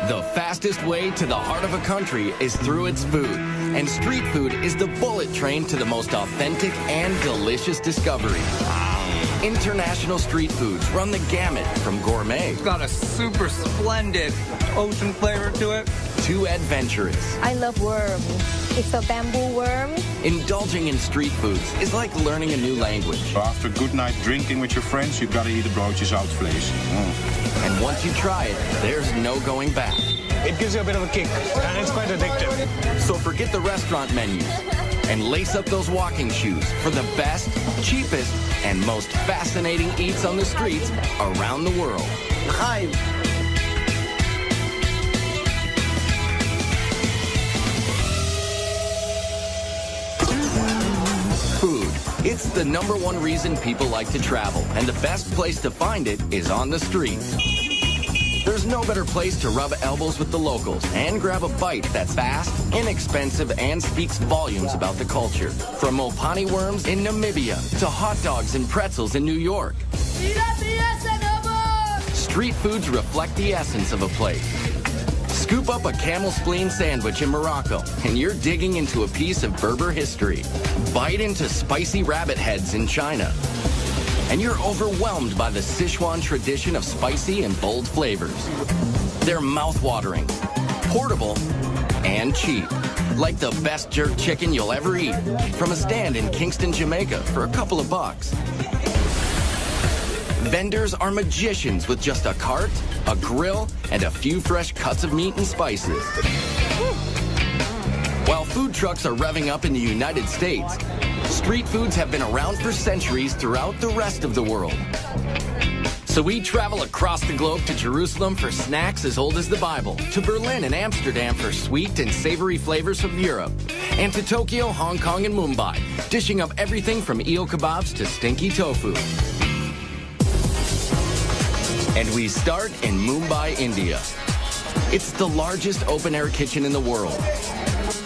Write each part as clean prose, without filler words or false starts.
The fastest way to the heart of a country is through its food. And street food is the bullet train to the most authentic and delicious discovery. International street foods run the gamut from gourmet. It's got a super splendid ocean flavor to it. To adventurous. I love worm. It's a bamboo worm. Indulging in street foods is like learning a new language. So after a good night drinking with your friends, you've got to eat a broodjes uitvlees. And once you try it, there's no going back. It gives you a bit of a kick, and it's quite addictive. So forget the restaurant menus and lace up those walking shoes for the best, cheapest, and most fascinating eats on the streets around the world. Hi. Food. It's the #1 reason people like to travel, and the best place to find it is on the streets. There's no better place to rub elbows with the locals and grab a bite that's fast, inexpensive, and speaks volumes about the culture. From Mopani worms in Namibia to hot dogs and pretzels in New York. Street foods reflect the essence of a place. Scoop up a camel spleen sandwich in Morocco, and you're digging into a piece of Berber history. Bite into spicy rabbit heads in China, and you're overwhelmed by the Sichuan tradition of spicy and bold flavors. They're mouth-watering, portable, and cheap. Like the best jerk chicken you'll ever eat from a stand in Kingston, Jamaica for a couple of bucks. Vendors are magicians with just a cart, a grill, and a few fresh cuts of meat and spices. While food trucks are revving up in the United States, street foods have been around for centuries throughout the rest of the world. So we travel across the globe to Jerusalem for snacks as old as the Bible, to Berlin and Amsterdam for sweet and savory flavors from Europe, and to Tokyo, Hong Kong, and Mumbai, dishing up everything from eel kebabs to stinky tofu. And we start in Mumbai, India. It's the largest open-air kitchen in the world.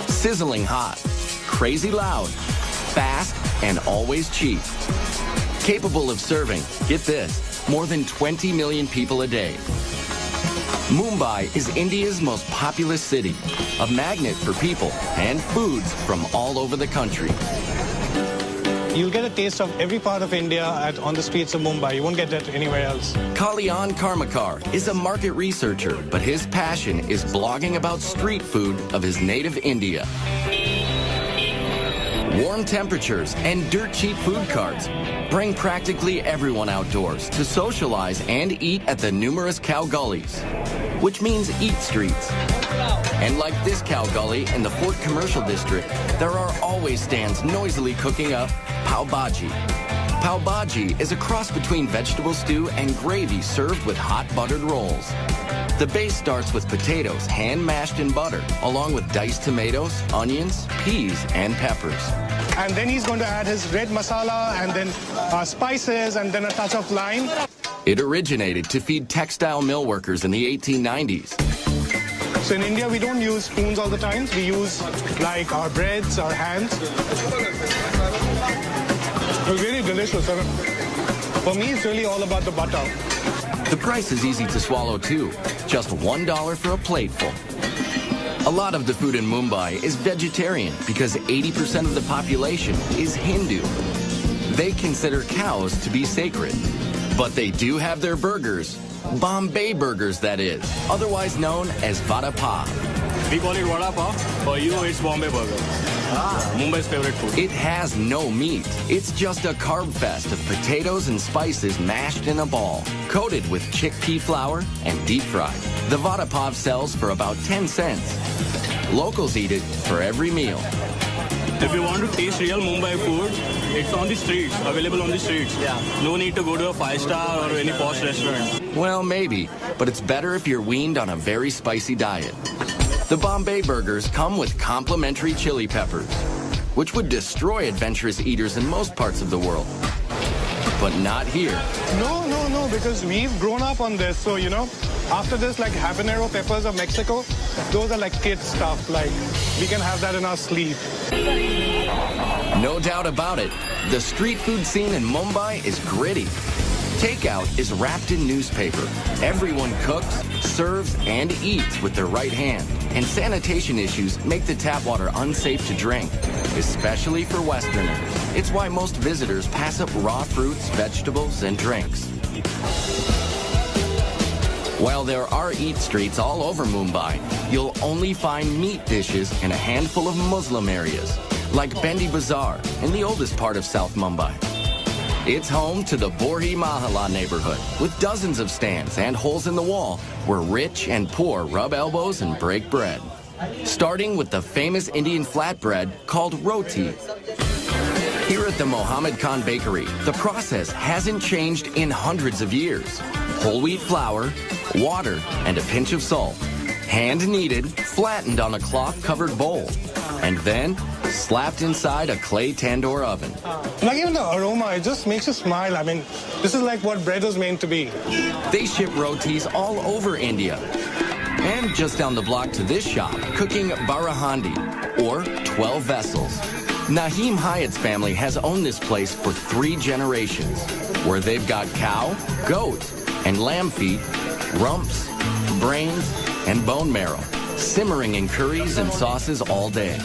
Sizzling hot, crazy loud, fast, and always cheap. Capable of serving, get this, more than 20 million people a day. Mumbai is India's most populous city, a magnet for people and foods from all over the country. You'll get a taste of every part of India on the streets of Mumbai. You won't get that anywhere else. Kalyan Karmakar is a market researcher, but his passion is blogging about street food of his native India. Warm temperatures and dirt-cheap food carts bring practically everyone outdoors to socialize and eat at the numerous cow gullies, which means eat streets. And like this cow gully in the Fort Commercial District, there are always stands noisily cooking up pav bhaji. Pav bhaji is a cross between vegetable stew and gravy served with hot buttered rolls. The base starts with potatoes hand-mashed in butter, along with diced tomatoes, onions, peas, and peppers. And then he's going to add his red masala and then spices and then a touch of lime. It originated to feed textile mill workers in the 1890s. So in India, we don't use spoons all the time. We use like our breads, our hands. It's really delicious. For me, it's really all about the butter. The price is easy to swallow too, just $1 for a plateful. A lot of the food in Mumbai is vegetarian because 80% of the population is Hindu. They consider cows to be sacred, but they do have their burgers, Bombay burgers that is, otherwise known as vada pav. We call it vada pav, for you it's Bombay burger. Mumbai's favorite food. It has no meat. It's just a carb fest of potatoes and spices mashed in a ball, coated with chickpea flour and deep fried. The vada pav sells for about 10 cents. Locals eat it for every meal. If you want to taste real Mumbai food, it's on the streets, available on the streets. Yeah. No need to go to a 5-star or any posh restaurant. Well, maybe, but it's better if you're weaned on a very spicy diet. The Bombay burgers come with complimentary chili peppers, which would destroy adventurous eaters in most parts of the world. But not here. No, because we've grown up on this. So, you know, after this, like habanero peppers of Mexico, those are like kid stuff. Like, we can have that in our sleep. No doubt about it, the street food scene in Mumbai is gritty. Takeout is wrapped in newspaper. Everyone cooks, serves, and eats with their right hand. And sanitation issues make the tap water unsafe to drink, especially for Westerners. It's why most visitors pass up raw fruits, vegetables, and drinks. While there are eat streets all over Mumbai, you'll only find meat dishes in a handful of Muslim areas, like Bendi Bazaar in the oldest part of South Mumbai. It's home to the Borhi Mahalla neighborhood, with dozens of stands and holes in the wall where rich and poor rub elbows and break bread. Starting with the famous Indian flatbread called roti. Here at the Mohammed Khan Bakery, the process hasn't changed in hundreds of years. Whole wheat flour, water, and a pinch of salt. Hand-kneaded, flattened on a cloth-covered bowl, and then slapped inside a clay tandoor oven. Like even the aroma, it just makes you smile. I mean, this is like what bread was meant to be. They ship rotis all over India. And just down the block to this shop, cooking barahandi, or 12 vessels. Naheem Hyatt's family has owned this place for 3 generations, where they've got cow, goat, and lamb feet, rumps, brains, and bone marrow, simmering in curries and sauces all day.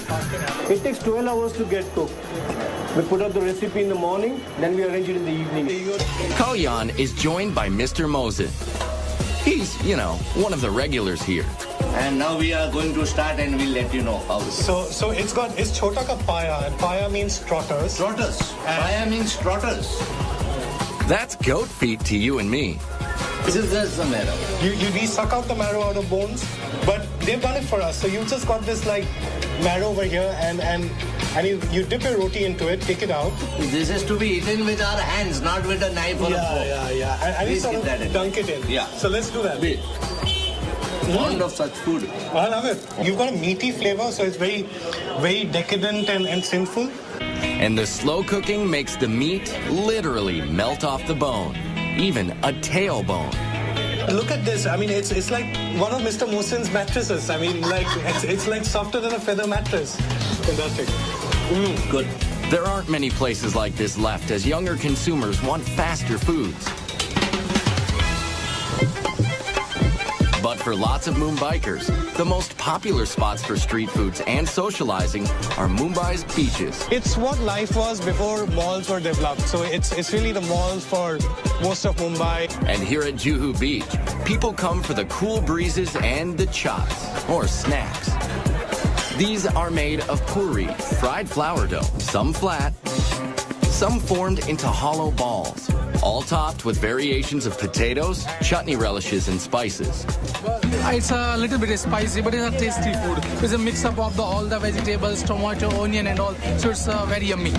It takes 12 hours to get cooked. We put up the recipe in the morning, then we arrange it in the evening. Kalyan is joined by Mr. Mosin. He's, one of the regulars here. And now we are going to start and we'll let you know how. So it's chota ka paya, and paya means trotters. Trotters. Paya means trotters. That's goat feet to you and me. This is just the marrow. We suck out the marrow out of bones, but they've done it for us. So you've just got this like marrow over here, and you dip your roti into it, take it out. This is to be eaten with our hands, not with a knife or a fork. Yeah. And you sort of dunk it in. Yeah. So let's do that. Fond of such food. I love it. You've got a meaty flavor, so it's very, very decadent and sinful. And the slow cooking makes the meat literally melt off the bone, even a tailbone. Look at this. I mean, it's like one of Mr. Mosin's mattresses. I mean, like it's like softer than a feather mattress. Fantastic. Good. There aren't many places like this left as younger consumers want faster foods. But for lots of Mumbaikers, the most popular spots for street foods and socializing are Mumbai's beaches. It's what life was before malls were developed. So it's really the malls for most of Mumbai. And here at Juhu Beach, people come for the cool breezes and the chops, or snacks. These are made of puri, fried flour dough, some flat, some formed into hollow balls, all topped with variations of potatoes, chutney relishes, and spices. It's a little bit spicy, but it's a tasty food. It's a mix-up of all the vegetables, tomato, onion, and all, so it's very yummy.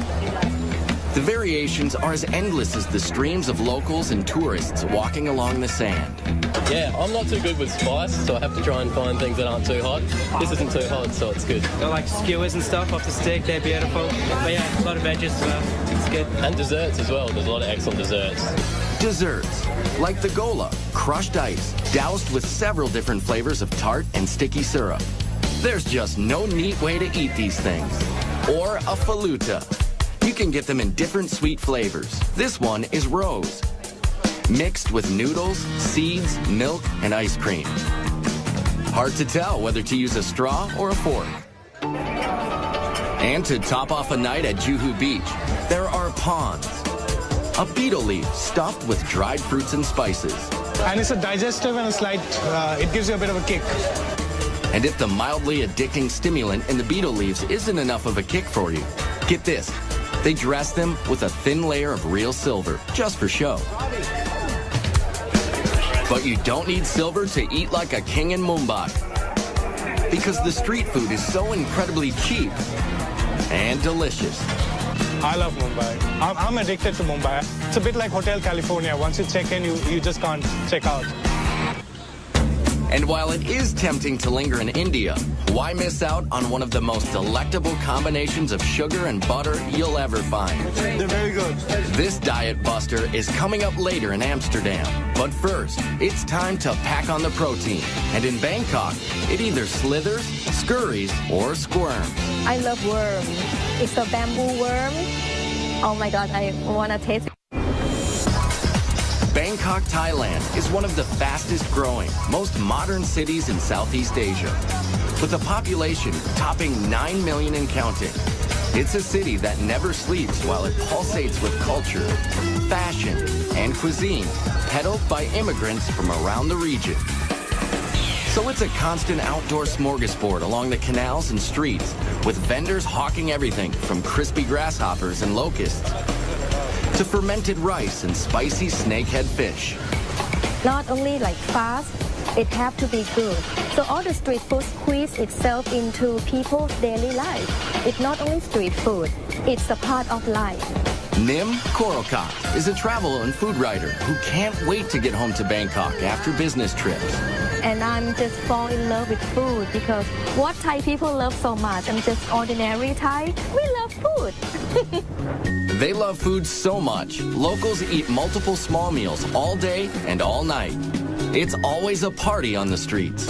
The variations are as endless as the streams of locals and tourists walking along the sand. Yeah, I'm not too good with spice, so I have to try and find things that aren't too hot. This isn't too hot, so it's good. I like skewers and stuff off the stick, they're beautiful. But yeah, a lot of veggies as well, it's good. And desserts as well, there's a lot of excellent desserts. Desserts, like the gola, crushed ice, doused with several different flavors of tart and sticky syrup. There's just no neat way to eat these things. Or a faluta. You can get them in different sweet flavors. This one is rose, mixed with noodles, seeds, milk, and ice cream. Hard to tell whether to use a straw or a fork. And to top off a night at Juhu Beach, there are prawns, a beetle leaf stuffed with dried fruits and spices. And it's a digestive and a slight, it gives you a bit of a kick. And if the mildly addicting stimulant in the beetle leaves isn't enough of a kick for you, get this. They dress them with a thin layer of real silver, just for show. But you don't need silver to eat like a king in Mumbai. Because the street food is so incredibly cheap and delicious. I love Mumbai. I'm addicted to Mumbai. It's a bit like Hotel California. Once you check in, you just can't check out. And while it is tempting to linger in India, why miss out on one of the most delectable combinations of sugar and butter you'll ever find? They're very good. This diet buster is coming up later in Amsterdam. But first, it's time to pack on the protein. And in Bangkok, it either slithers, scurries, or squirms. I love worm. It's a bamboo worm. Oh my God, I want to taste it. Bangkok, Thailand is one of the fastest growing, most modern cities in Southeast Asia. With a population topping 9 million and counting. It's a city that never sleeps while it pulsates with culture, fashion, and cuisine, peddled by immigrants from around the region. So it's a constant outdoor smorgasbord along the canals and streets, with vendors hawking everything from crispy grasshoppers and locusts to fermented rice and spicy snakehead fish. Not only like fast, it have to be good. So all the street food squeeze itself into people's daily life. It's not only street food, it's a part of life. Nim Korokot is a travel and food writer who can't wait to get home to Bangkok after business trips. And I'm just fall in love with food because what Thai people love so much, I'm just ordinary Thai, we love food. They love food so much, locals eat multiple small meals all day and all night. It's always a party on the streets.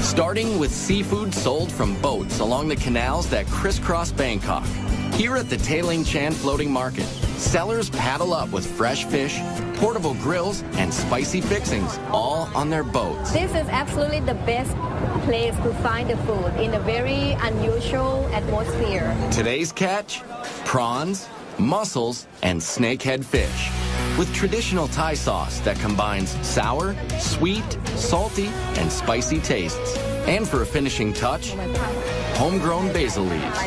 Starting with seafood sold from boats along the canals that crisscross Bangkok. Here at the Tailing Chan Floating Market, sellers paddle up with fresh fish, portable grills, and spicy fixings, all on their boats. This is absolutely the best place to find the food in a very unusual atmosphere. Today's catch? Prawns, mussels, and snakehead fish, with traditional Thai sauce that combines sour, sweet, salty, and spicy tastes. And for a finishing touch, homegrown basil leaves.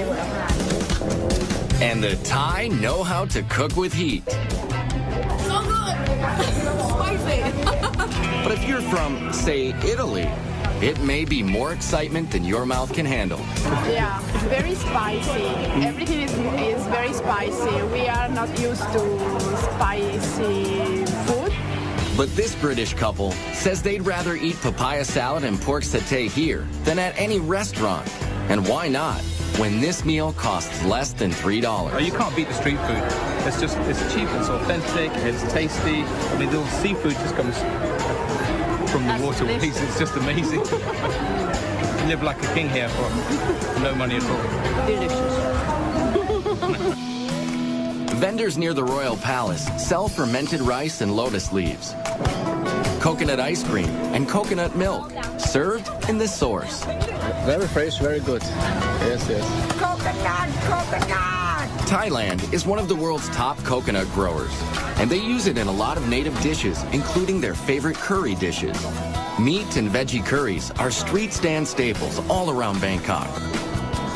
And the Thai know how to cook with heat. So good! Spicy! But if you're from, say, Italy, it may be more excitement than your mouth can handle. Yeah, it's very spicy. Everything is very spicy. We are not used to spicy food. But this British couple says they'd rather eat papaya salad and pork satay here than at any restaurant. And why not, when this meal costs less than $3? Oh, you can't beat the street food. It's cheap, it's authentic, it's tasty. I mean, the seafood just comes from the waterways. It's just amazing. You live like a king here for no money at all. Delicious. Vendors near the Royal Palace sell fermented rice and lotus leaves, coconut ice cream, and coconut milk, served in the source. Very fresh, very good. Yes, yes. Coconut, coconut! Thailand is one of the world's top coconut growers, and they use it in a lot of native dishes, including their favorite curry dishes. Meat and veggie curries are street stand staples all around Bangkok.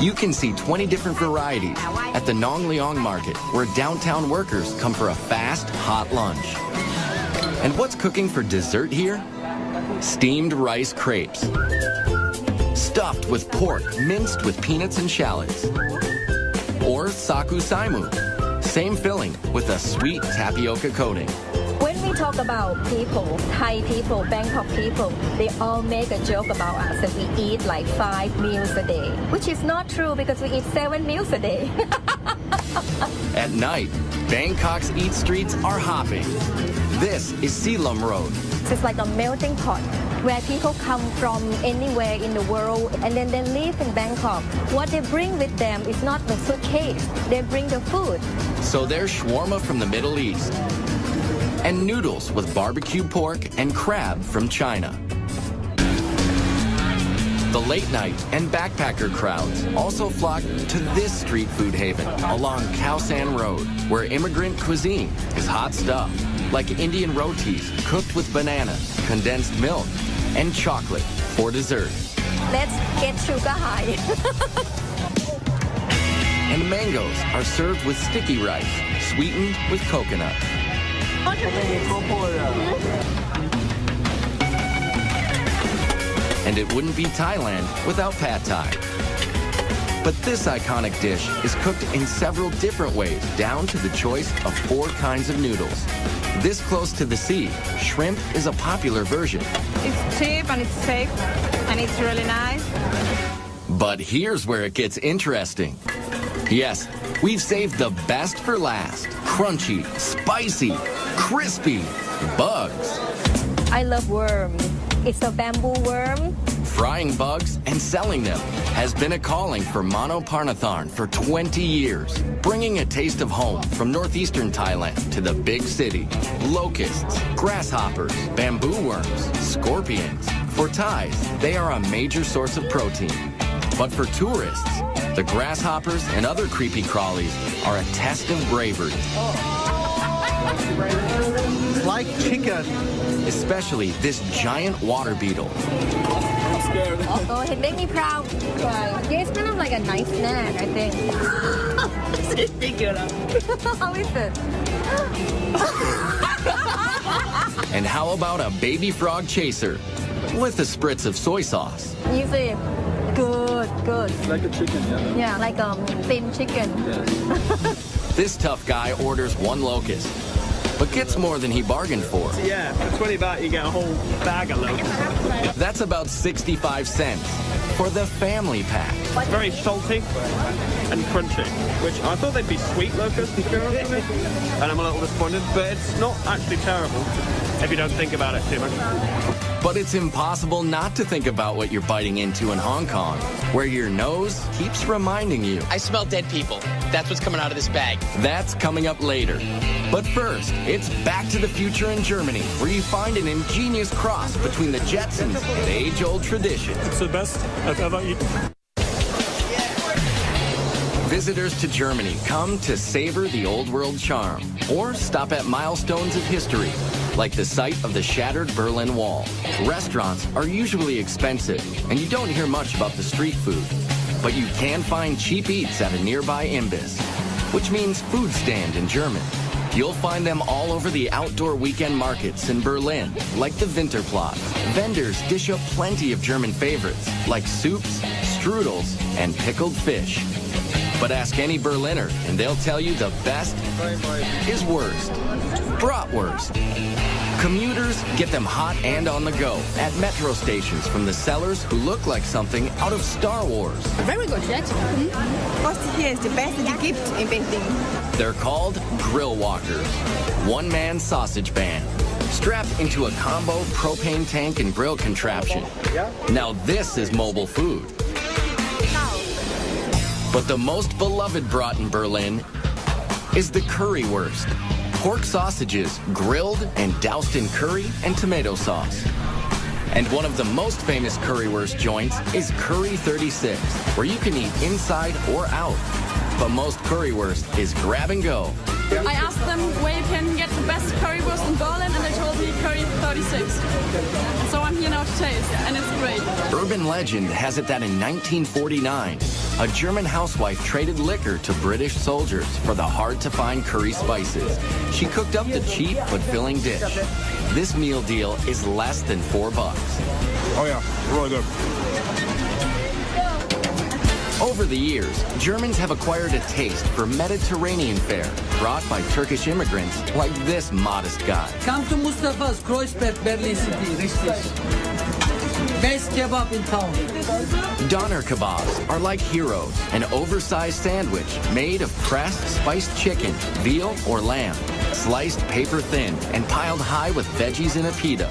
You can see 20 different varieties at the Nong Leong Market, where downtown workers come for a fast, hot lunch. And what's cooking for dessert here? Steamed rice crepes, stuffed with pork minced with peanuts and shallots. Or saku saimu, same filling with a sweet tapioca coating. When we talk about people, Thai people, Bangkok people, they all make a joke about us that we eat like 5 meals a day, which is not true because we eat 7 meals a day. At night, Bangkok's eat streets are hopping. This is Silom Road. It's like a melting pot where people come from anywhere in the world and then they live in Bangkok. What they bring with them is not the suitcase, they bring the food. So there's shawarma from the Middle East and noodles with barbecue pork and crab from China. The late night and backpacker crowds also flock to this street food haven along Khao San Road, where immigrant cuisine is hot stuff, like Indian rotis cooked with banana, condensed milk, and chocolate for dessert. Let's get sugar high. And mangoes are served with sticky rice, sweetened with coconut. And it wouldn't be Thailand without pad thai. But this iconic dish is cooked in several different ways, down to the choice of 4 kinds of noodles. This close to the sea, shrimp is a popular version. It's cheap and it's safe and it's really nice. But here's where it gets interesting. Yes, we've saved the best for last. Crunchy, spicy, crispy bugs. I love worm. It's a bamboo worm. frying bugs and selling them has been a calling for Mano Parnatharn for 20 years, bringing a taste of home from northeastern Thailand to the big city. Locusts, grasshoppers, bamboo worms, scorpions. For Thais, they are a major source of protein. But for tourists, the grasshoppers and other creepy crawlies are a test of bravery. It's like chicken. Especially this giant water beetle. I'm scared. Oh, it made me proud. Yeah, it's kind of like a nice snack, I think. How is it? And how about a baby frog chaser with a spritz of soy sauce? You see, good. Like a chicken, yeah. Yeah, like thin chicken. Yes. This tough guy orders one locust, but gets more than he bargained for. Yeah, for 20 baht you get a whole bag of locusts. That's about 65 cents for the family pack. It's very salty and crunchy, which I thought they'd be sweet locusts, to be honest with me. And I'm a little disappointed, but it's not actually terrible if you don't think about it too much. But it's impossible not to think about what you're biting into in Hong Kong, where your nose keeps reminding you. I smell dead people. That's what's coming out of this bag. That's coming up later. But first, it's Back to the Future in Germany, where you find an ingenious cross between the Jetsons and age-old tradition. It's the best I've ever eaten. Visitors to Germany come to savor the old world charm or stop at milestones of history, like the site of the shattered Berlin Wall. Restaurants are usually expensive, and you don't hear much about the street food. But you can find cheap eats at a nearby Imbiss, which means food stand in German. You'll find them all over the outdoor weekend markets in Berlin, like the Winterplatz. Vendors dish up plenty of German favorites, like soups, strudels, and pickled fish. But ask any Berliner, and they'll tell you the best is worst. Bratwurst. Commuters get them hot and on the go at metro stations from the sellers who look like something out of Star Wars. Very good, right? What here is the best that you gift inventing. They're called grill walkers, one-man sausage band, strapped into a combo propane tank and grill contraption. Now this is mobile food. But the most beloved brat in Berlin is the currywurst. Pork sausages grilled and doused in curry and tomato sauce. And one of the most famous currywurst joints is Curry 36, where you can eat inside or out. But most currywurst is grab and go. I asked them where you can get the best currywurst in Berlin, and they told me Curry 36. And so I'm here now to taste, and it's great. Urban legend has it that in 1949, a German housewife traded liquor to British soldiers for the hard-to-find curry spices. She cooked up the cheap but filling dish. This meal deal is less than $4. Oh yeah, really good. Over the years, Germans have acquired a taste for Mediterranean fare brought by Turkish immigrants like this modest guy. Come to Mustafa's Kreuzberg, Berlin City, richtig. Best kebab in town. Doner kebabs are like heroes, an oversized sandwich made of pressed spiced chicken, veal, or lamb, sliced paper thin and piled high with veggies in a pita,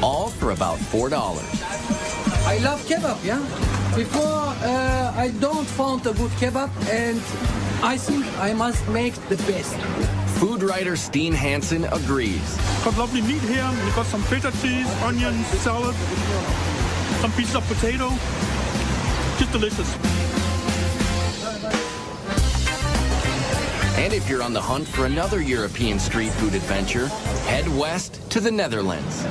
all for about $4. I love kebab, yeah? Before, I don't found a good kebab, and I think I must make the best. Food writer Steen Hansen agrees. Got lovely meat here. We've got some feta cheese, onions, salad, some pieces of potato. Just delicious. And if you're on the hunt for another European street food adventure, head west to the Netherlands.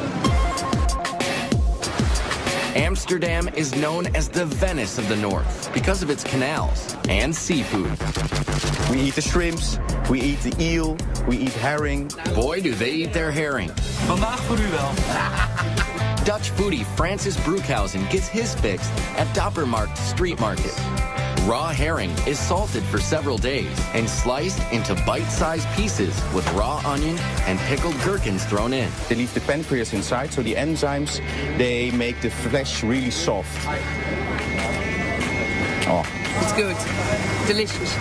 Amsterdam is known as the Venice of the North because of its canals and seafood. We eat the shrimps, we eat the eel, we eat herring. Boy, do they eat their herring. Vandaag voor u wel. Dutch foodie Francis Broekhuysen gets his fix at Doppermarkt Street Market. Raw herring is salted for several days and sliced into bite-sized pieces with raw onion and pickled gherkins thrown in. They leave the pancreas inside, so the enzymes, they make the flesh really soft. Oh. It's good. Delicious.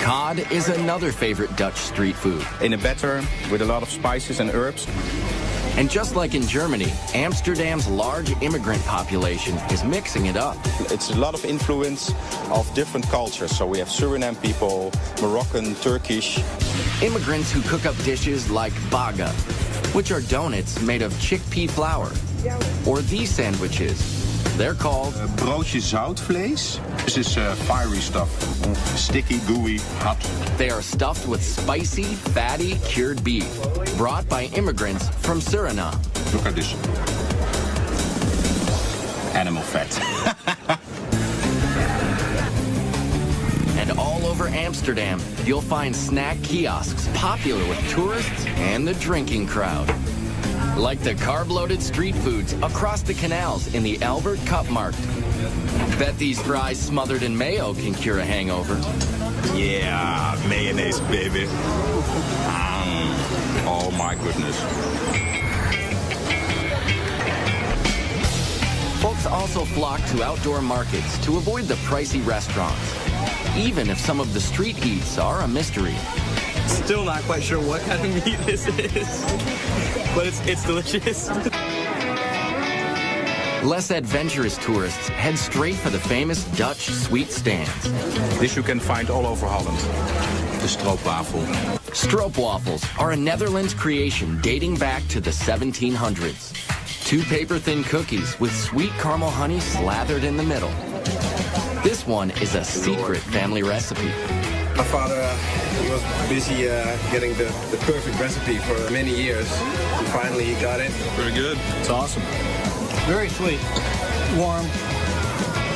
Cod is another favorite Dutch street food. In a batter with a lot of spices and herbs. And just like in Germany, Amsterdam's large immigrant population is mixing it up. It's a lot of influence of different cultures. So we have Suriname people, Moroccan, Turkish. Immigrants who cook up dishes like baga, which are donuts made of chickpea flour. Or these sandwiches. They're called broodje zoutvlees. This is fiery stuff. Sticky, gooey, hot. They are stuffed with spicy, fatty, cured beef, brought by immigrants from Suriname. Look at this. Animal fat. And all over Amsterdam, you'll find snack kiosks popular with tourists and the drinking crowd. Like the carb-loaded street foods across the canals in the Albert Cupmarkt. Bet these fries smothered in mayo can cure a hangover. Yeah, mayonnaise, baby. Oh my goodness. Folks also flock to outdoor markets to avoid the pricey restaurants, even if some of the street eats are a mystery. Still not quite sure what kind of meat this is, but it's delicious. Less adventurous tourists head straight for the famous Dutch sweet stands. This you can find all over Holland. The stroopwafel. Stroopwafels are a Netherlands creation dating back to the 1700s. 2 paper-thin cookies with sweet caramel honey slathered in the middle. This one is a secret family recipe. My father he was busy getting the perfect recipe for many years. And finally he got it. Very good. It's awesome. Very sweet, warm,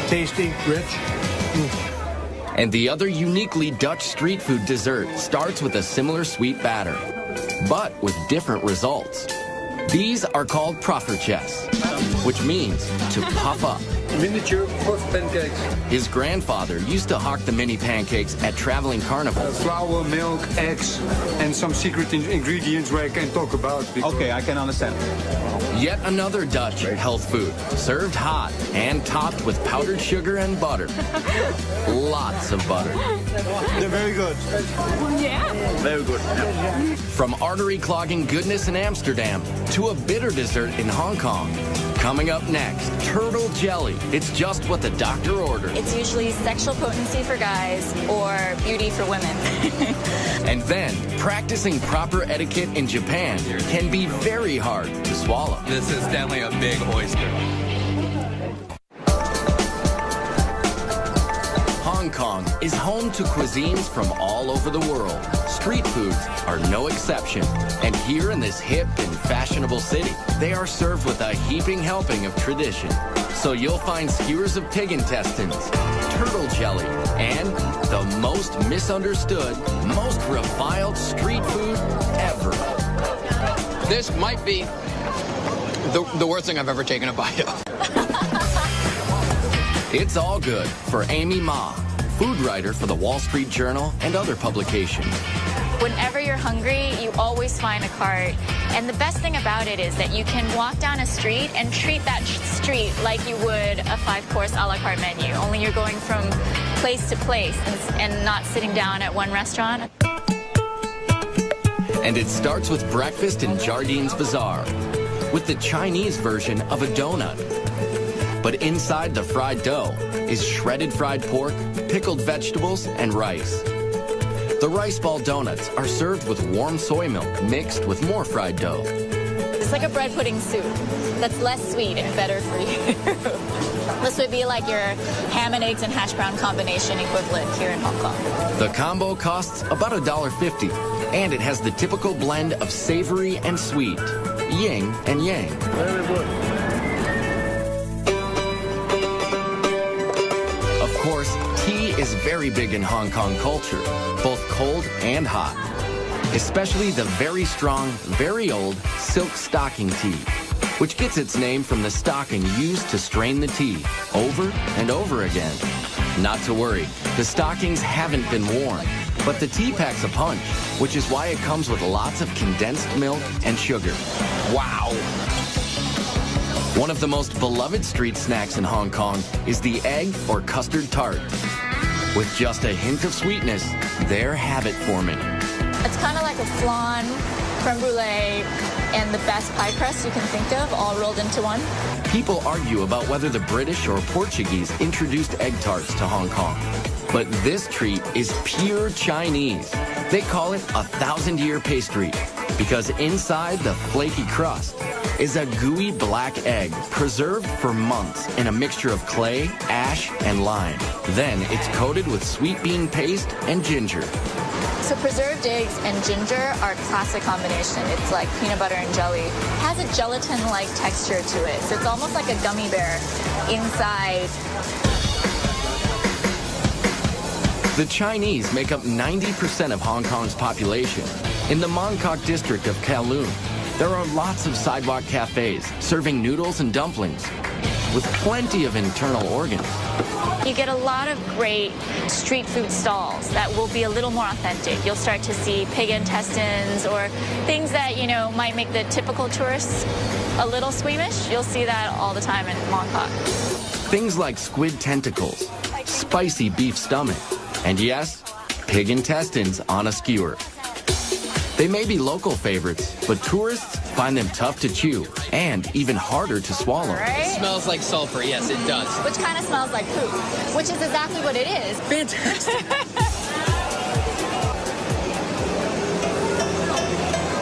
tasty, rich. And the other uniquely Dutch street food dessert starts with a similar sweet batter, but with different results. These are called proffertjes, which means to puff up. Miniature puff pancakes. His grandfather used to hawk the mini pancakes at traveling carnivals. Flour, milk, eggs, and some secret ingredients where I can talk about. Okay, I can understand. Yet another Dutch health food, served hot and topped with powdered sugar and butter. Lots of butter. They're very good. Yeah. Very good. Yeah. From artery-clogging goodness in Amsterdam to a bitter dessert in Hong Kong. Coming up next, turtle jelly. It's just what the doctor ordered. It's usually sexual potency for guys or beauty for women. And then, practicing proper etiquette in Japan can be very hard to swallow. This is definitely a big oyster. Hong Kong is home to cuisines from all over the world. Street foods are no exception. And here in this hip and fashionable city, they are served with a heaping helping of tradition. So you'll find skewers of pig intestines, turtle jelly, and the most misunderstood, most reviled street food ever. This might be the worst thing I've ever taken a bite of. It's all good for Amy Ma, food writer for the Wall Street Journal and other publications. Whenever you're hungry, you always find a cart. And the best thing about it is that you can walk down a street and treat that street like you would a 5-course a la carte menu, only you're going from place to place and not sitting down at one restaurant. And it starts with breakfast in Jardine's Bazaar, with the Chinese version of a donut. But inside the fried dough is shredded fried pork, pickled vegetables, and rice. The rice ball donuts are served with warm soy milk mixed with more fried dough. It's like a bread pudding soup that's less sweet and better for you. This would be like your ham and eggs and hash brown combination equivalent here in Hong Kong. The combo costs about $1.50, and it has the typical blend of savory and sweet, yin and yang. Very good. Of course, tea is very big in Hong Kong culture, both cold and hot. Especially the very strong, very old silk stocking tea, which gets its name from the stocking used to strain the tea over and over again. Not to worry, the stockings haven't been worn, but the tea packs a punch, which is why it comes with lots of condensed milk and sugar. Wow! One of the most beloved street snacks in Hong Kong is the egg or custard tart. With just a hint of sweetness, they're habit forming. It's kind of like a flan, creme brulee, and the best pie crust you can think of, all rolled into one. People argue about whether the British or Portuguese introduced egg tarts to Hong Kong. But this treat is pure Chinese. They call it a 1,000-year pastry because inside the flaky crust is a gooey black egg preserved for months in a mixture of clay, ash, and lime. Then it's coated with sweet bean paste and ginger. So preserved eggs and ginger are a classic combination. It's like peanut butter and jelly. It has a gelatin-like texture to it, so it's almost like a gummy bear inside. The Chinese make up 90% of Hong Kong's population. In the Mong Kok district of Kowloon, there are lots of sidewalk cafes serving noodles and dumplings with plenty of internal organs. You get a lot of great street food stalls that will be a little more authentic. You'll start to see pig intestines or things that, you know, might make the typical tourists a little squeamish. You'll see that all the time in Mong Kok. Things like squid tentacles, spicy beef stomach, and yes, pig intestines on a skewer. They may be local favorites, but tourists find them tough to chew and even harder to swallow. Right? It smells like sulfur, yes, it does. Which kind of smells like poop, which is exactly what it is. Fantastic.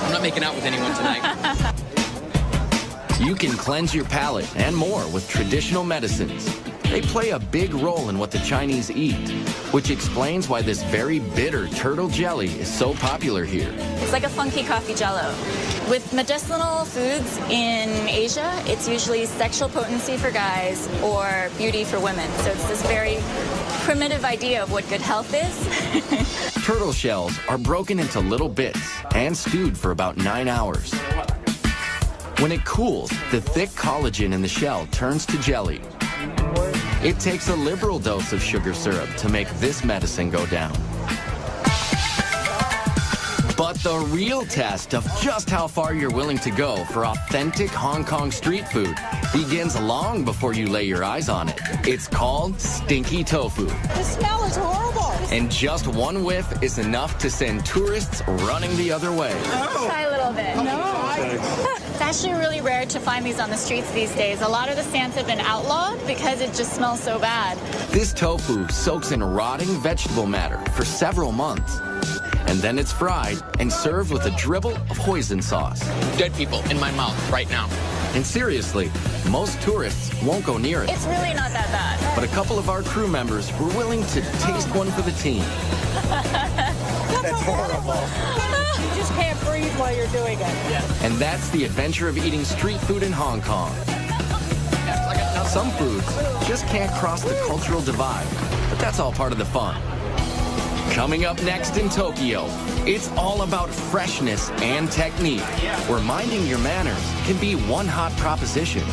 I'm not making out with anyone tonight. You can cleanse your palate and more with traditional medicines. They play a big role in what the Chinese eat, which explains why this very bitter turtle jelly is so popular here. It's like a funky coffee jello. With medicinal foods in Asia, it's usually sexual potency for guys or beauty for women. So it's this very primitive idea of what good health is. Turtle shells are broken into little bits and stewed for about 9 hours. When it cools, the thick collagen in the shell turns to jelly. It takes a liberal dose of sugar syrup to make this medicine go down. But the real test of just how far you're willing to go for authentic Hong Kong street food begins long before you lay your eyes on it. It's called stinky tofu. The smell is horrible. And just one whiff is enough to send tourists running the other way. Try a little bit. No. It's actually really rare to find these on the streets these days. A lot of the stands have been outlawed because it just smells so bad. This tofu soaks in rotting vegetable matter for several months. And then it's fried and served with a dribble of hoisin sauce. Dead people in my mouth right now. And seriously, most tourists won't go near it. It's really not that bad. But a couple of our crew members were willing to taste one for the team. That's horrible. You just can't breathe while you're doing it. Yeah. And that's the adventure of eating street food in Hong Kong. Now, some foods just can't cross the cultural divide, but that's all part of the fun. Coming up next in Tokyo, it's all about freshness and technique, where minding your manners can be one hot proposition.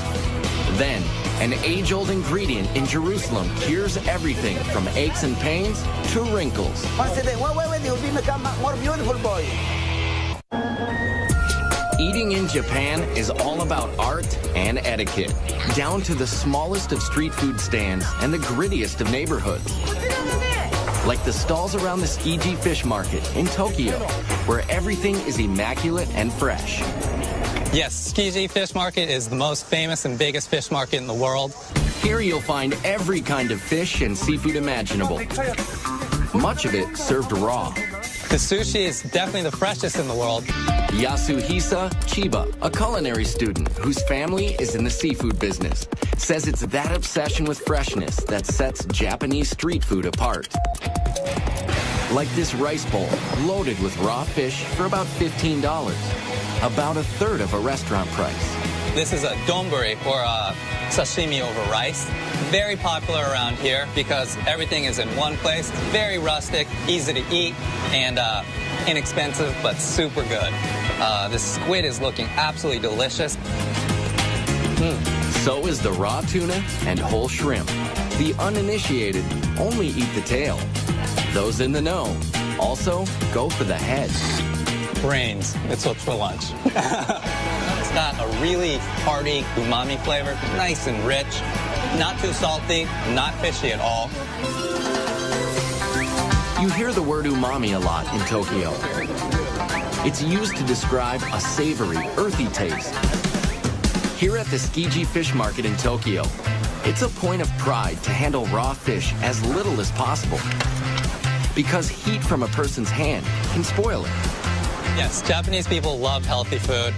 Then, an age-old ingredient in Jerusalem cures everything from aches and pains to wrinkles. You'll become more beautiful boy. Eating in Japan is all about art and etiquette, down to the smallest of street food stands and the grittiest of neighborhoods. Like the stalls around the Tsukiji Fish Market in Tokyo, where everything is immaculate and fresh. Yes, Tsukiji Fish Market is the most famous and biggest fish market in the world. Here you'll find every kind of fish and seafood imaginable. Much of it served raw. The sushi is definitely the freshest in the world. Yasuhisa Chiba, a culinary student whose family is in the seafood business, says it's that obsession with freshness that sets Japanese street food apart. Like this rice bowl, loaded with raw fish for about $15, about a third of a restaurant price. This is a donburi, or a sashimi over rice. Very popular around here because everything is in one place. Very rustic, easy to eat, and inexpensive, but super good. This squid is looking absolutely delicious. So is the raw tuna and whole shrimp. The uninitiated only eat the tail. Those in the know also go for the head. Brains. It's what's for lunch. It's got a really hearty umami flavor, nice and rich, not too salty, not fishy at all. You hear the word umami a lot in Tokyo. It's used to describe a savory, earthy taste. Here at the Tsukiji Fish Market in Tokyo, it's a point of pride to handle raw fish as little as possible, because heat from a person's hand can spoil it. Yes, Japanese people love healthy food.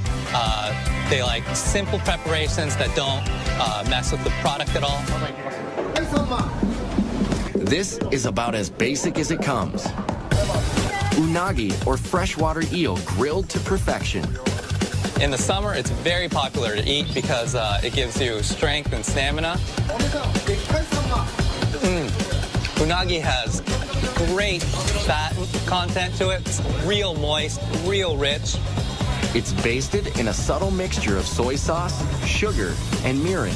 They like simple preparations that don't mess with the product at all. This is about as basic as it comes. Unagi, or freshwater eel, grilled to perfection. In the summer, it's very popular to eat because it gives you strength and stamina. Unagi has great fat content to it. It's real moist, real rich. It's basted in a subtle mixture of soy sauce, sugar, and mirin,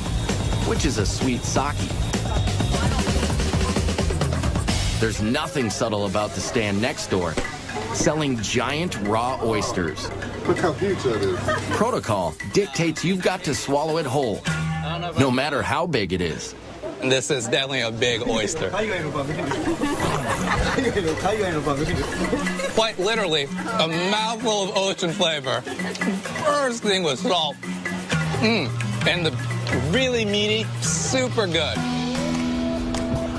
which is a sweet sake. There's nothing subtle about the stand next door, selling giant raw oysters. Look how huge that is. Protocol dictates you've got to swallow it whole, no matter how big it is. And this is definitely a big oyster. Quite literally, a mouthful of ocean flavor. First thing was salt. And the really meaty, super good.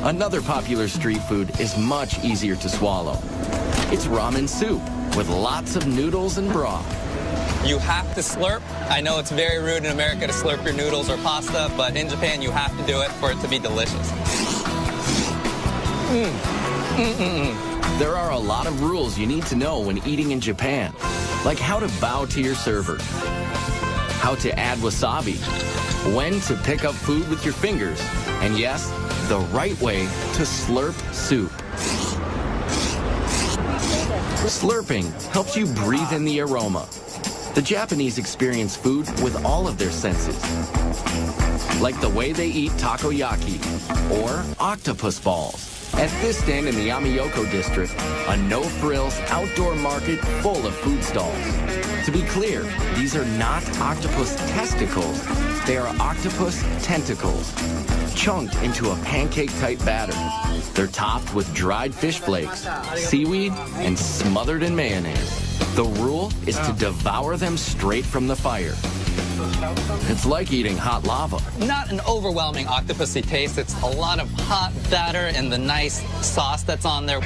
Another popular street food is much easier to swallow. It's ramen soup with lots of noodles and broth. You have to slurp. I know it's very rude in America to slurp your noodles or pasta, but in Japan you have to do it for it to be delicious. There are a lot of rules you need to know when eating in Japan, like how to bow to your server, how to add wasabi, when to pick up food with your fingers, and yes, the right way to slurp soup. Slurping helps you breathe in the aroma. The Japanese experience food with all of their senses, like the way they eat takoyaki or octopus balls. At this stand in the Amiyoko district, a no-frills outdoor market full of food stalls. To be clear, these are not octopus testicles, they are octopus tentacles, chunked into a pancake-type batter. They're topped with dried fish flakes, seaweed, and smothered in mayonnaise. The rule is to devour them straight from the fire. It's like eating hot lava. Not an overwhelming octopusy taste. It's a lot of hot batter and the nice sauce that's on there.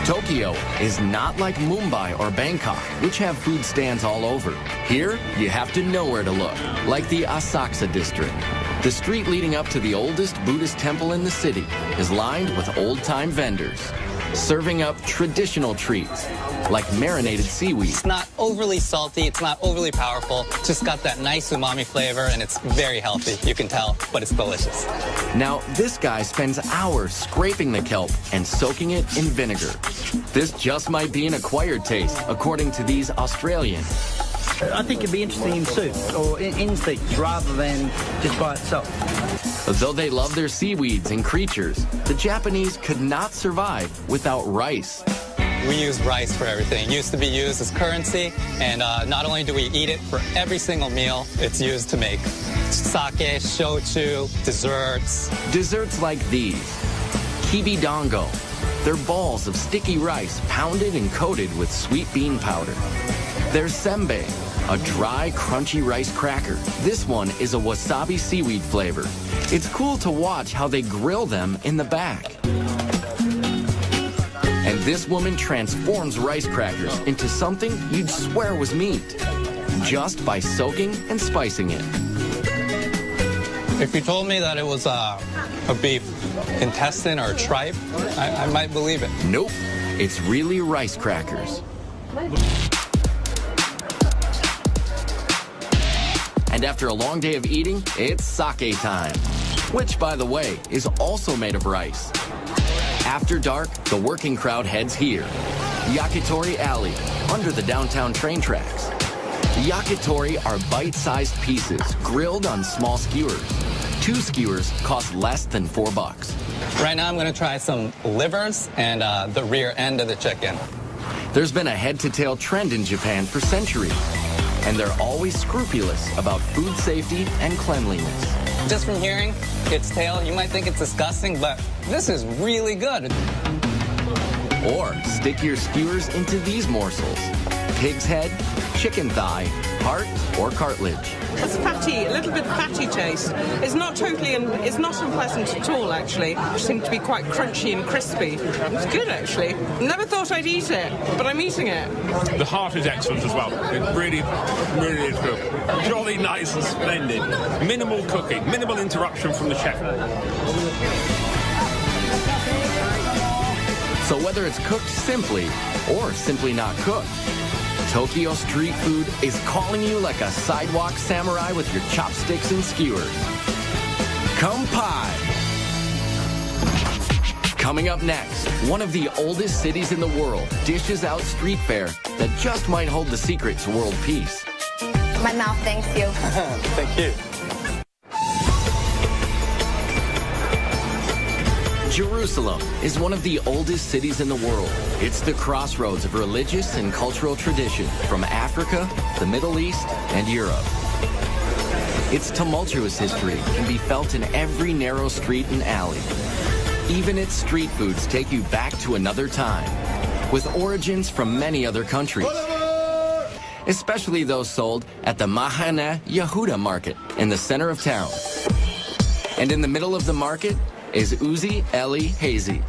Tokyo is not like Mumbai or Bangkok, which have food stands all over. Here, you have to know where to look, like the Asakusa district. The street leading up to the oldest Buddhist temple in the city is lined with old-time vendors, serving up traditional treats, like marinated seaweed. It's not overly salty, it's not overly powerful, it's just got that nice umami flavor, and it's very healthy, you can tell, but it's delicious. Now, this guy spends hours scraping the kelp and soaking it in vinegar. This just might be an acquired taste, according to these Australians. I think it'd be interesting in soup or in steaks rather than just by itself. Though they love their seaweeds and creatures, the Japanese could not survive without rice. We use rice for everything. It used to be used as currency, and not only do we eat it for every single meal, it's used to make sake, shochu, desserts. Desserts like these, kibi dango. They're balls of sticky rice pounded and coated with sweet bean powder. There's senbei, a dry, crunchy rice cracker. This one is a wasabi seaweed flavor. It's cool to watch how they grill them in the back. And this woman transforms rice crackers into something you'd swear was meat, just by soaking and spicing it. If you told me that it was a beef intestine or a tripe, I might believe it. Nope, it's really rice crackers. And after a long day of eating, it's sake time, which, by the way, is also made of rice. After dark, the working crowd heads here, Yakitori Alley, under the downtown train tracks. Yakitori are bite-sized pieces grilled on small skewers. 2 skewers cost less than $4. Right now I'm going to try some livers and the rear end of the chicken. There's been a head-to-tail trend in Japan for centuries, and they're always scrupulous about food safety and cleanliness. Just from hearing its tail, you might think it's disgusting, but this is really good. Or stick your skewers into these morsels: pig's head, chicken thigh, heart, or cartilage. It's fatty, a little bit fatty taste. It's not it's not unpleasant at all, actually. It seems to be quite crunchy and crispy. It's good, actually. Never thought I'd eat it, but I'm eating it. The heart is excellent as well. It really, really is good. Jolly nice and splendid. Minimal cooking, minimal interruption from the chef. So whether it's cooked simply or simply not cooked, Tokyo street food is calling you like a sidewalk samurai with your chopsticks and skewers. Pompeii! Coming up next, one of the oldest cities in the world dishes out street fare that just might hold the secret to world peace. My mouth thanks you. Thank you. Jerusalem is one of the oldest cities in the world. It's the crossroads of religious and cultural tradition from Africa, the Middle East, and Europe. Its tumultuous history can be felt in every narrow street and alley. Even its street foods take you back to another time, with origins from many other countries, especially those sold at the Mahane Yehuda market in the center of town. And in the middle of the market is Uzi Eli Hazy.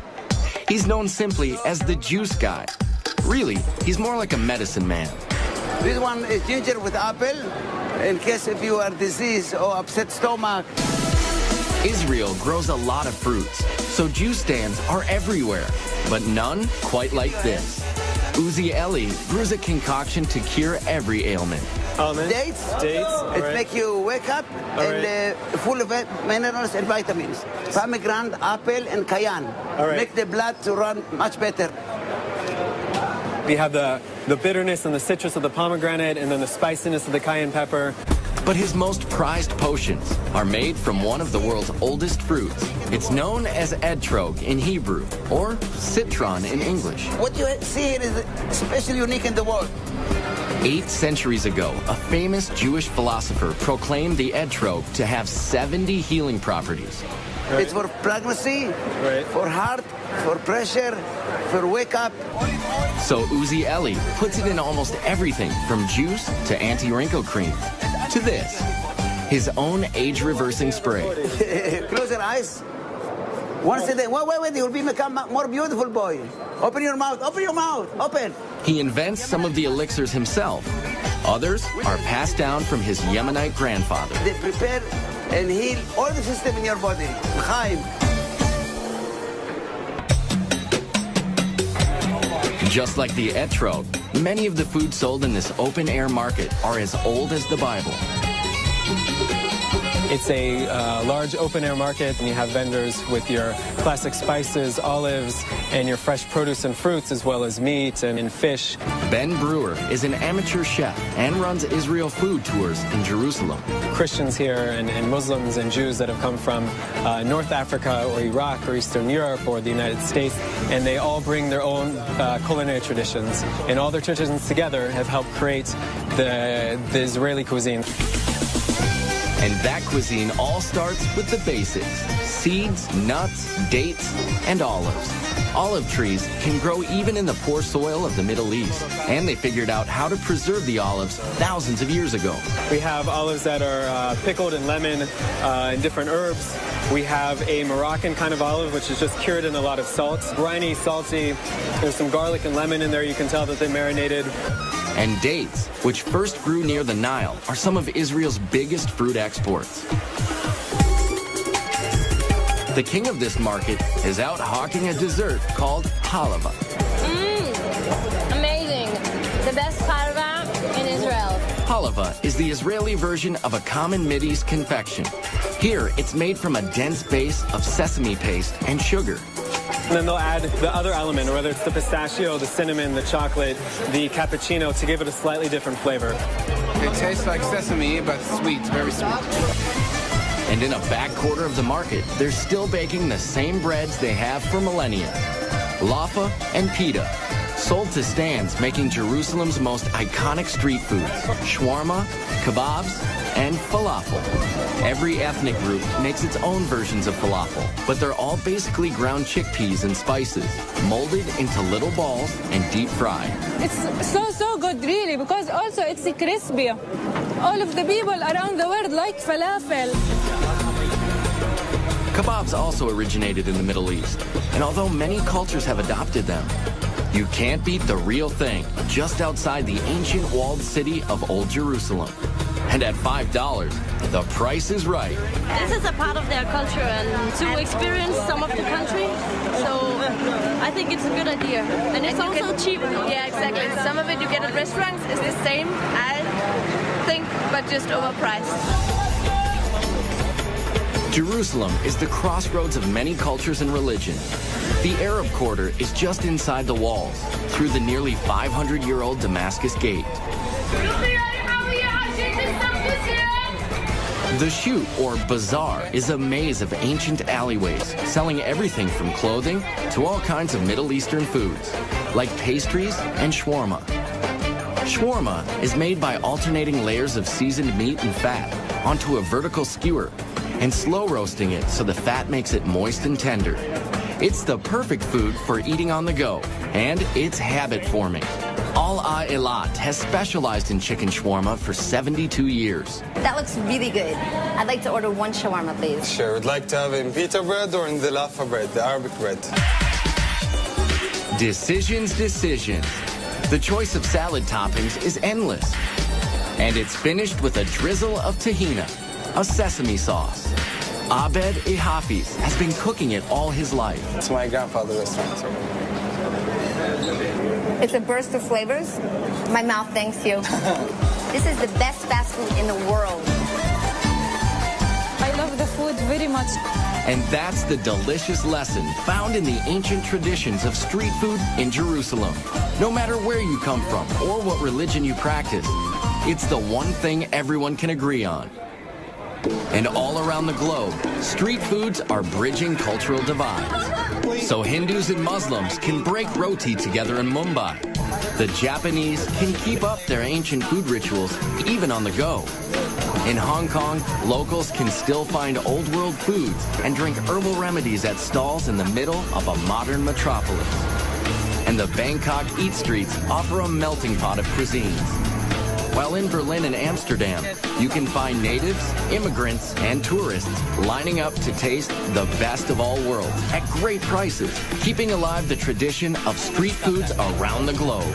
He's known simply as the juice guy. Really, he's more like a medicine man. This one is ginger with apple, in case if you are diseased or upset stomach. Israel grows a lot of fruits, so juice stands are everywhere, but none quite like this. Uzi Eli brews a concoction to cure every ailment. Dates. It makes you wake up full of minerals and vitamins. Pomegranate, apple, and cayenne. Make the blood to run much better. We have the bitterness and the citrus of the pomegranate, and then the spiciness of the cayenne pepper. But his most prized potions are made from one of the world's oldest fruits. It's known as etrog in Hebrew, or citron in English. What you see here is especially unique in the world. 8 centuries ago, a famous Jewish philosopher proclaimed the etrog to have 70 healing properties. It's for pregnancy, for heart, for pressure, for wake up. So Uzi Eli puts it in almost everything from juice to anti-wrinkle cream to this, his own age-reversing spray. Close your eyes. Once a day. Wait, you'll become more beautiful, boy. Open your mouth, open. He invents some of the elixirs himself. Others are passed down from his Yemenite grandfather. They prepare and heal all the system in your body. Chaim. Just like the etrog, many of the foods sold in this open-air market are as old as the Bible. It's a large open-air market, and you have vendors with your classic spices, olives, and your fresh produce and fruits, as well as meat and fish. Ben Brewer is an amateur chef and runs Israel food tours in Jerusalem. Christians here and Muslims and Jews that have come from North Africa or Iraq or Eastern Europe or the United States, and they all bring their own culinary traditions. And all their traditions together have helped create the Israeli cuisine. And that cuisine all starts with the basics: seeds, nuts, dates, and olives. Olive trees can grow even in the poor soil of the Middle East, and they figured out how to preserve the olives thousands of years ago. We have olives that are pickled in lemon and different herbs. We have a Moroccan kind of olive, which is just cured in a lot of salt. Briny, salty. There's some garlic and lemon in there. You can tell that they marinated. And dates, which first grew near the Nile, are some of Israel's biggest fruit exports. The king of this market is out hawking a dessert called halava. Amazing. The best halva in Israel. Halava is the Israeli version of a common Mideast confection. Here, it's made from a dense base of sesame paste and sugar. And then they'll add the other element, whether it's the pistachio, the cinnamon, the chocolate, the cappuccino, to give it a slightly different flavor. It tastes like sesame, but sweet, very sweet. And in a back quarter of the market, they're still baking the same breads they have for millennia: laffa and pita, sold to stands making Jerusalem's most iconic street foods, shawarma, kebabs, and falafel. Every ethnic group makes its own versions of falafel, but they're all basically ground chickpeas and spices, molded into little balls and deep fried. It's so good, really, because also it's crispy. All of the people around the world like falafel. Kebabs also originated in the Middle East, and although many cultures have adopted them, you can't beat the real thing just outside the ancient walled city of Old Jerusalem. And at $5, the price is right. This is a part of their culture, and to experience some of the country, so I think it's a good idea. And it's also cheap. Yeah, exactly. Some of it you get at restaurants is the same, I think, but just overpriced. Jerusalem is the crossroads of many cultures and religions. The Arab Quarter is just inside the walls, through the nearly 500-year-old Damascus Gate. The Shoot, or Bazaar, is a maze of ancient alleyways, selling everything from clothing to all kinds of Middle Eastern foods, like pastries and shawarma. Shawarma is made by alternating layers of seasoned meat and fat onto a vertical skewer and slow roasting it so the fat makes it moist and tender. It's the perfect food for eating on the go, and it's habit-forming. Al Eilat has specialized in chicken shawarma for 72 years. That looks really good. I'd like to order one shawarma, please. Sure. Would like to have it in pita bread or in the laffa bread, the Arabic bread? Decisions. The choice of salad toppings is endless. And it's finished with a drizzle of tahina, a sesame sauce. Abed Hafiz has been cooking it all his life. It's my grandfather's restaurant. It's a burst of flavors. My mouth thanks you. This is the best fast food in the world. I love the food very much. And that's the delicious lesson found in the ancient traditions of street food in Jerusalem. No matter where you come from or what religion you practice, it's the one thing everyone can agree on. And all around the globe, street foods are bridging cultural divides. So Hindus and Muslims can break roti together in Mumbai. The Japanese can keep up their ancient food rituals even on the go. In Hong Kong, locals can still find old world foods and drink herbal remedies at stalls in the middle of a modern metropolis. And the Bangkok Eat Streets offer a melting pot of cuisines. While in Berlin and Amsterdam, you can find natives, immigrants, and tourists lining up to taste the best of all worlds at great prices, keeping alive the tradition of street foods around the globe.